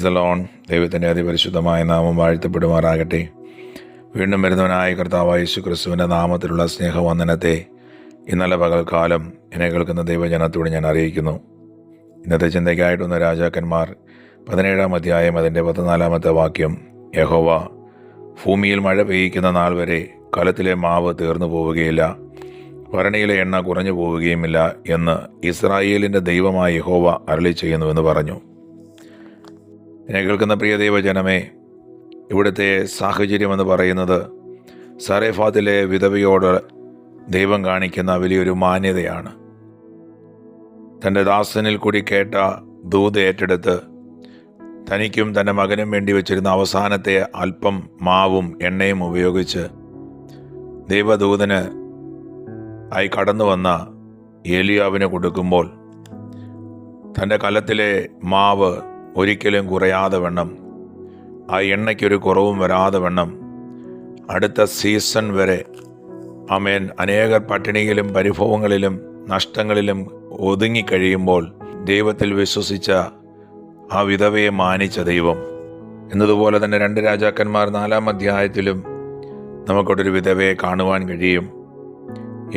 Salon. ദൈവത്തിൻ്റെ അതിപരിശുദ്ധമായ നാമം വാഴ്ത്തപ്പെടുമാറാകട്ടെ. വീണ്ടും വരുന്നവനായ കർത്താവായ യേശുക്രിസ്തുവിൻ്റെ നാമത്തിലുള്ള സ്നേഹവന്ദനത്തെ ഇന്നലെ പകൽക്കാലം എന്നെ കേൾക്കുന്ന ദൈവജനത്തോട് ഞാൻ അറിയിക്കുന്നു. ഇന്നത്തെ ചിന്തയ്ക്കായിട്ടൊന്ന് രാജാക്കന്മാർ 17-ാം അധ്യായം അതിൻ്റെ 14-ാമത്തെ വാക്യം. യഹോവ ഭൂമിയിൽ മഴ പെയ്യിക്കുന്ന നാൾ വരെ കലത്തിലെ മാവ് തീർന്നു പോവുകയില്ല, ഭരണിയിലെ എണ്ണ കുറഞ്ഞു പോവുകയുമില്ല എന്ന് ഇസ്രായേലിൻ്റെ ദൈവമായ യഹോവ അരുളി ചെയ്യുന്നുവെന്ന് പറഞ്ഞു. എന്നെ കേൾക്കുന്ന പ്രിയ ദൈവജനമേ, ഇവിടുത്തെ സാഹചര്യമെന്ന് പറയുന്നത് സറേഫാത്തിലെ വിധവയോട് ദൈവം കാണിക്കുന്ന വലിയൊരു മാന്യതയാണ്. തൻ്റെ ദാസനിൽ കൂടി കേട്ട ദൂത് ഏറ്റെടുത്ത് തനിക്കും തൻ്റെ മകനും വേണ്ടി വെച്ചിരുന്ന അവസാനത്തെ അല്പം മാവും എണ്ണയും ഉപയോഗിച്ച് ദൈവദൂതന് ആയി കടന്നു വന്ന ഏലിയാവിന് കൊടുക്കുമ്പോൾ തൻ്റെ കലത്തിലെ മാവ് ഒരിക്കലും കുറയാതെ വണ്ണം, ആ എണ്ണയ്ക്കൊരു കുറവും വരാതെ വണ്ണം അടുത്ത സീസൺ വരെ ആമേൻ അനേകർ പട്ടിണിയിലും പരിഭവങ്ങളിലും നഷ്ടങ്ങളിലും ഒതുങ്ങിക്കഴിയുമ്പോൾ ദൈവത്തിൽ വിശ്വസിച്ച ആ വിധവയെ മാനിച്ച ദൈവം എന്നതുപോലെ തന്നെ 2 രാജാക്കന്മാർ 4-ാം അധ്യായത്തിലും നമുക്കൊരു വിധവയെ കാണുവാൻ കഴിയും.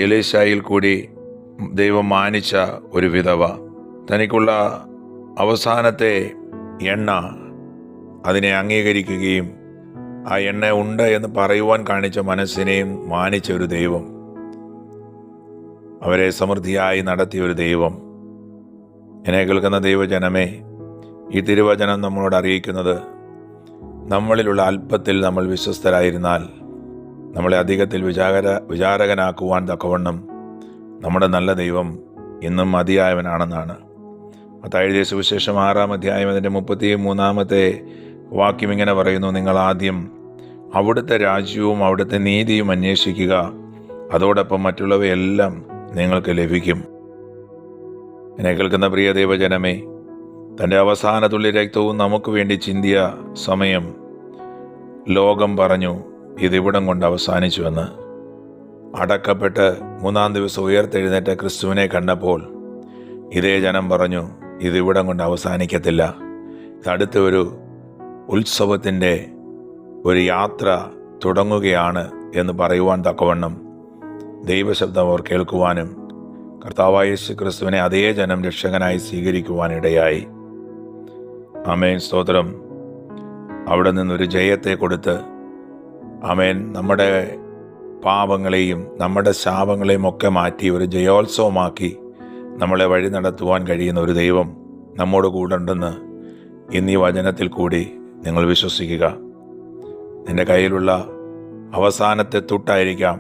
എലീശായിൽ കൂടി ദൈവം മാനിച്ച ഒരു വിധവ, തനിക്കുള്ള അവസാനത്തെ എണ്ണ അതിനെ അംഗീകരിക്കുകയും ആ എണ്ണ ഉണ്ട് എന്ന് പറയുവാൻ കാണിച്ച മനസ്സിനെയും മാനിച്ച ഒരു ദൈവം, അവരെ സമൃദ്ധിയായി നടത്തിയ ഒരു ദൈവം. എന്നെ കേൾക്കുന്ന ദൈവജനമേ, ഈ തിരുവചനം നമ്മളോട് അറിയിക്കുന്നത് നമ്മളിലുള്ള അല്പത്തിൽ നമ്മൾ വിശ്വസ്തരായിരുന്നാൽ നമ്മളെ അധികത്തിൽ വിചാരകനാക്കുവാൻ തക്കവണ്ണം നമ്മുടെ നല്ല ദൈവം ഇന്നും മതിയായവനാണെന്നാണ്. മത്തായി സുവിശേഷം 6-ാം അധ്യായം അതിൻ്റെ 33-ാമത്തെ വാക്യം ഇങ്ങനെ പറയുന്നു: നിങ്ങൾ ആദ്യം അവിടുത്തെ രാജ്യവും അവിടുത്തെ നീതിയും അന്വേഷിക്കുക, അതോടൊപ്പം മറ്റുള്ളവയെല്ലാം നിങ്ങൾക്ക് ലഭിക്കും. എന്നെ കേൾക്കുന്ന പ്രിയ ദൈവജനമേ, തൻ്റെ അവസാന തുള്ളി രക്തവും നമുക്ക് വേണ്ടി ചിന്തിയ സമയം ലോകം പറഞ്ഞു ഇതിവിടം കൊണ്ട് അവസാനിച്ചുവെന്ന്. അടക്കപ്പെട്ട് 3-ാം ദിവസം ഉയർത്തെഴുന്നേറ്റ ക്രിസ്തുവിനെ കണ്ടപ്പോൾ ഇതേ ജനം പറഞ്ഞു ഇതിവിടം കൊണ്ട് അവസാനിക്കത്തില്ല, അടുത്ത ഒരു ഉത്സവത്തിൻ്റെ ഒരു യാത്ര തുടങ്ങുകയാണ് എന്ന് പറയുവാൻ തക്കവണ്ണം ദൈവശബ്ദം അവർ കേൾക്കുവാനും കർത്താവായ യേശു ക്രിസ്തുവിനെ അതേ ജനം രക്ഷകനായി സ്വീകരിക്കുവാനിടയായി. ആമേൻ, സ്തോത്രം. അവിടെ നിന്നൊരു ജയത്തെ കൊടുത്ത് ആമേൻ നമ്മുടെ പാപങ്ങളെയും നമ്മുടെ ശാപങ്ങളെയും ഒക്കെ മാറ്റി ഒരു ജയോത്സവമാക്കി നമ്മളെ വഴി നടത്തുവാൻ കഴിയുന്ന ഒരു ദൈവം നമ്മോട് കൂടെ ഉണ്ടെന്ന് ഇന്നീ വചനത്തിൽ കൂടി നിങ്ങൾ വിശ്വസിക്കുക. നിൻ്റെ കയ്യിലുള്ള അവസാനത്തെ തുട്ടായിരിക്കാം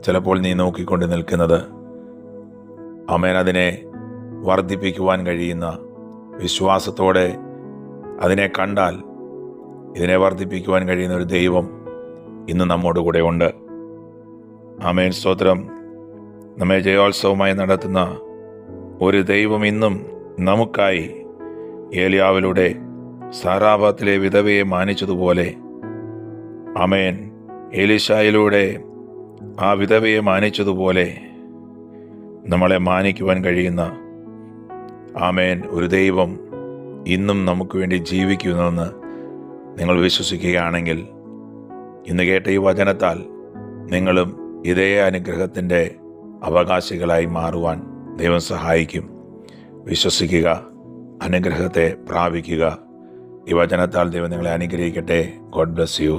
ചിലപ്പോൾ നീ നോക്കിക്കൊണ്ട് നിൽക്കുന്നത്. ആമേൻ, അതിനെ വർദ്ധിപ്പിക്കുവാൻ കഴിയുന്ന വിശ്വാസത്തോടെ അതിനെ കണ്ടാൽ ഇതിനെ വർദ്ധിപ്പിക്കുവാൻ കഴിയുന്ന ഒരു ദൈവം ഇന്ന് നമ്മോട് കൂടെ ഉണ്ട്. ആമേൻ, സ്തോത്രം. നമ്മെ ജയോത്സവമായി നടത്തുന്ന ഒരു ദൈവം ഇന്നും നമുക്കായി ഏലിയാവിലൂടെ സാറാഫാത്തിലെ വിധവയെ മാനിച്ചതുപോലെ, ആമേൻ, എലീശായിലൂടെ ആ വിധവയെ മാനിച്ചതുപോലെ നമ്മളെ മാനിക്കുവാൻ കഴിയുന്ന ആമേൻ ഒരു ദൈവം ഇന്നും നമുക്ക് വേണ്ടി ജീവിക്കുമെന്ന് നിങ്ങൾ വിശ്വസിക്കുകയാണെങ്കിൽ ഇന്ന് കേട്ട ഈ വചനത്താൽ നിങ്ങളും ഇതേ അനുഗ്രഹത്തിൻ്റെ അവകാശികളായി മാറുവാൻ ദൈവം സഹായിക്കും. വിശ്വസിക്കുക, അനുഗ്രഹത്തെ പ്രാപിക്കുക. ഈ വചനത്താൽ ദൈവം നിങ്ങളെ അനുഗ്രഹിക്കട്ടെ. God bless you.